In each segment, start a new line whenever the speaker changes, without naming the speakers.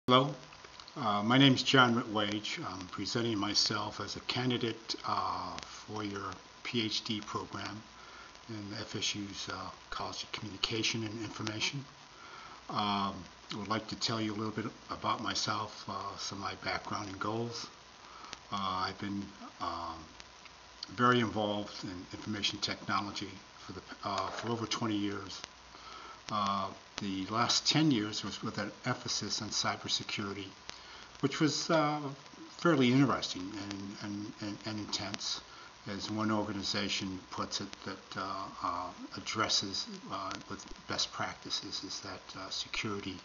Hello, my name is John Rittwage. I'm presenting myself as a candidate for your PhD program in FSU's College of Communication and Information. I would like to tell you a little bit about myself, some of my background and goals. I've been very involved in information technology for over 20 years. The last 10 years was with an emphasis on cybersecurity, which was fairly interesting and intense, as one organization puts it, that addresses with best practices, is that security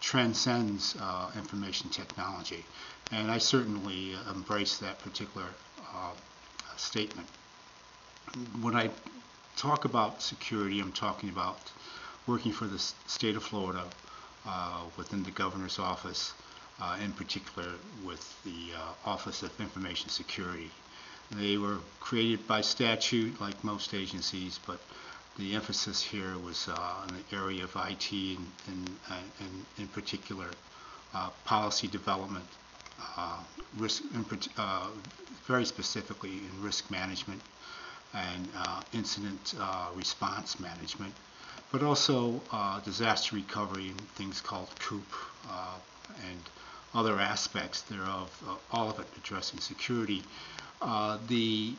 transcends information technology. And I certainly embrace that particular statement. When I talk about security, I'm talking about working for the state of Florida within the governor's office, in particular with the Office of Information Security. They were created by statute like most agencies, but the emphasis here was in the area of IT and in particular policy development, very specifically in risk management and incident response management, but also disaster recovery and things called COOP and other aspects thereof, all of it addressing security. The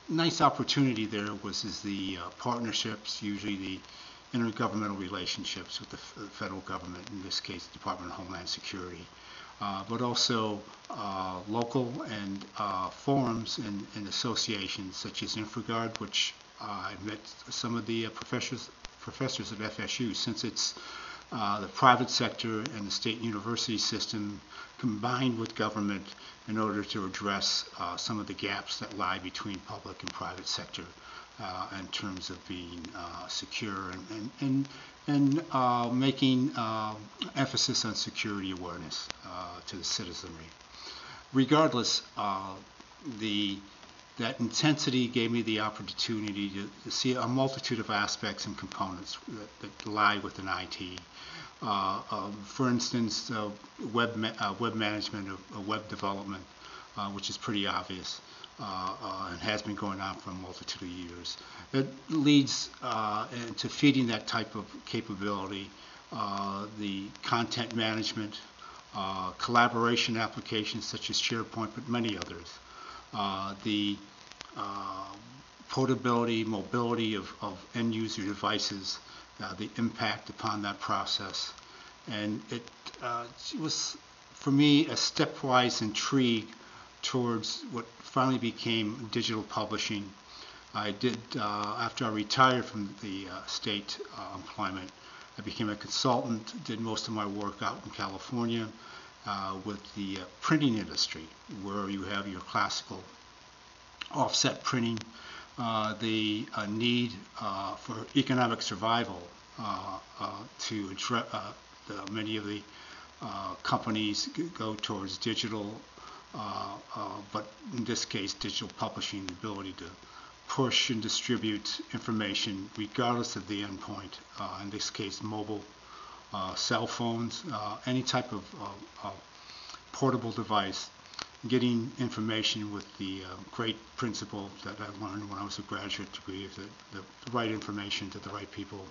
nice opportunity there is the partnerships, usually the intergovernmental relationships with the federal government, in this case the Department of Homeland Security, but also local and forums and associations such as InfraGard, which I met some of the professors at FSU, since it's the private sector and the state university system combined with government in order to address some of the gaps that lie between public and private sector in terms of being secure and making emphasis on security awareness to the citizenry. Regardless, that intensity gave me the opportunity to see a multitude of aspects and components that lie within IT. For instance, web management, web development, which is pretty obvious and has been going on for a multitude of years. It leads into feeding that type of capability, the content management, collaboration applications such as SharePoint, but many others. The portability, mobility of end user devices, the impact upon that process. And it was, for me, a stepwise intrigue towards what finally became digital publishing. I did, after I retired from the state employment, I became a consultant, did most of my work out in California with the printing industry, where you have your classical offset printing, the need for economic survival to address many of the companies go towards digital, but in this case digital publishing, the ability to push and distribute information regardless of the endpoint, in this case mobile, cell phones, any type of portable device, getting information with the great principle that I learned when I was a graduate degree, of the right information to the right people,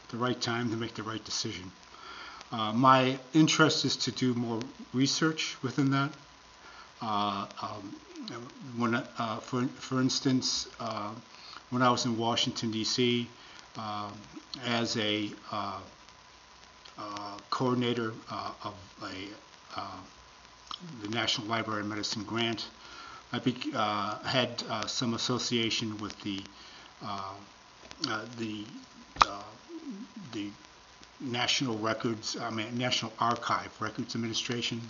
the right time to make the right decision. My interest is to do more research within that. For instance, when I was in Washington, D.C., as a coordinator of the National Library of Medicine grant, I had some association with the National Archive Records Administration.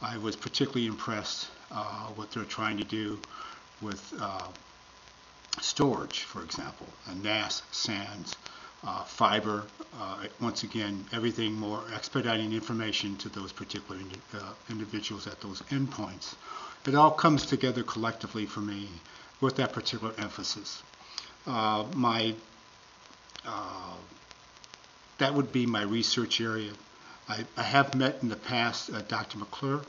I was particularly impressed what they're trying to do with storage, for example, NAS, SANs, fiber, once again, everything more expediting information to those particular individuals at those endpoints. It all comes together collectively for me with that particular emphasis. That would be my research area. I have met in the past Dr. McClure,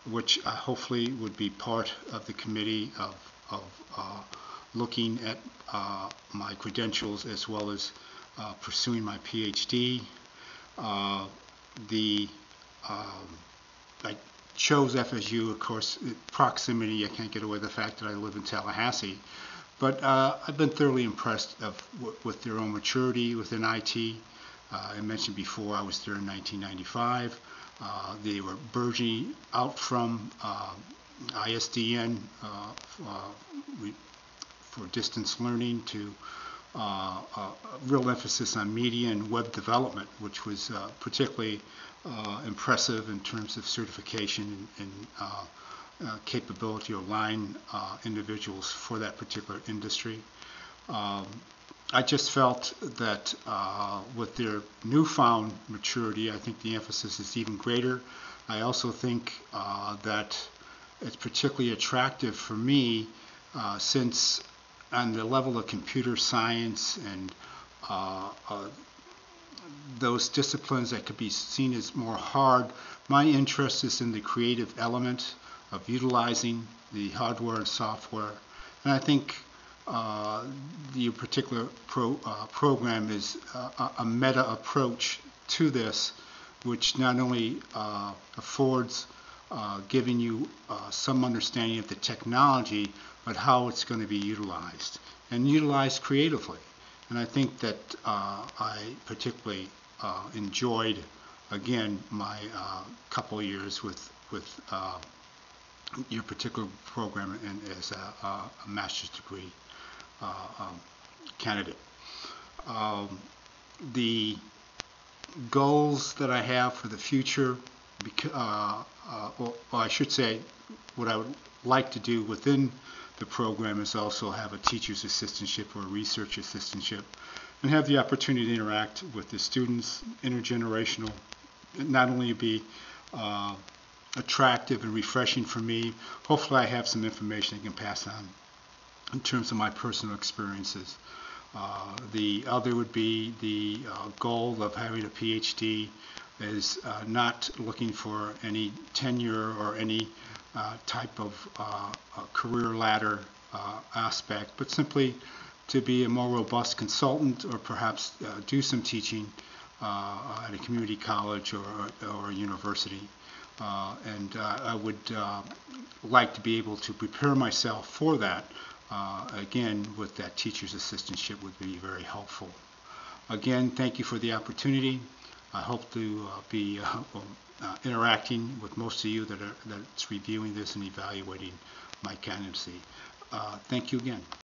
which hopefully would be part of the committee of looking at my credentials as well as pursuing my PhD. I chose FSU, of course, proximity. I can't get away with the fact that I live in Tallahassee. But I've been thoroughly impressed with their own maturity within IT. I mentioned before I was there in 1995. They were burgeoning out from ISDN for distance learning to real emphasis on media and web development, which was particularly impressive in terms of certification and capability to align individuals for that particular industry. I just felt that with their newfound maturity, I think the emphasis is even greater. I also think that it's particularly attractive for me since on the level of computer science and those disciplines that could be seen as more hard, my interest is in the creative element of utilizing the hardware and software. And I think the particular program is a meta approach to this, which not only affords giving you some understanding of the technology, but how it's going to be utilized and utilized creatively. And I think that I particularly enjoyed, again, my couple of years with your particular program and as a master's degree candidate. The goals that I have for the future, well, I should say what I would like to do within the program is also have a teacher's assistantship or a research assistantship and have the opportunity to interact with the students, intergenerational, not only be attractive and refreshing for me. Hopefully I have some information I can pass on in terms of my personal experiences. The other would be the goal of having a PhD is not looking for any tenure or any type of career ladder aspect, but simply to be a more robust consultant or perhaps do some teaching at a community college or a university. And I would like to be able to prepare myself for that. Again, with that teacher's assistantship would be very helpful. Again, thank you for the opportunity. I hope to be interacting with most of you that's reviewing this and evaluating my candidacy. Thank you again.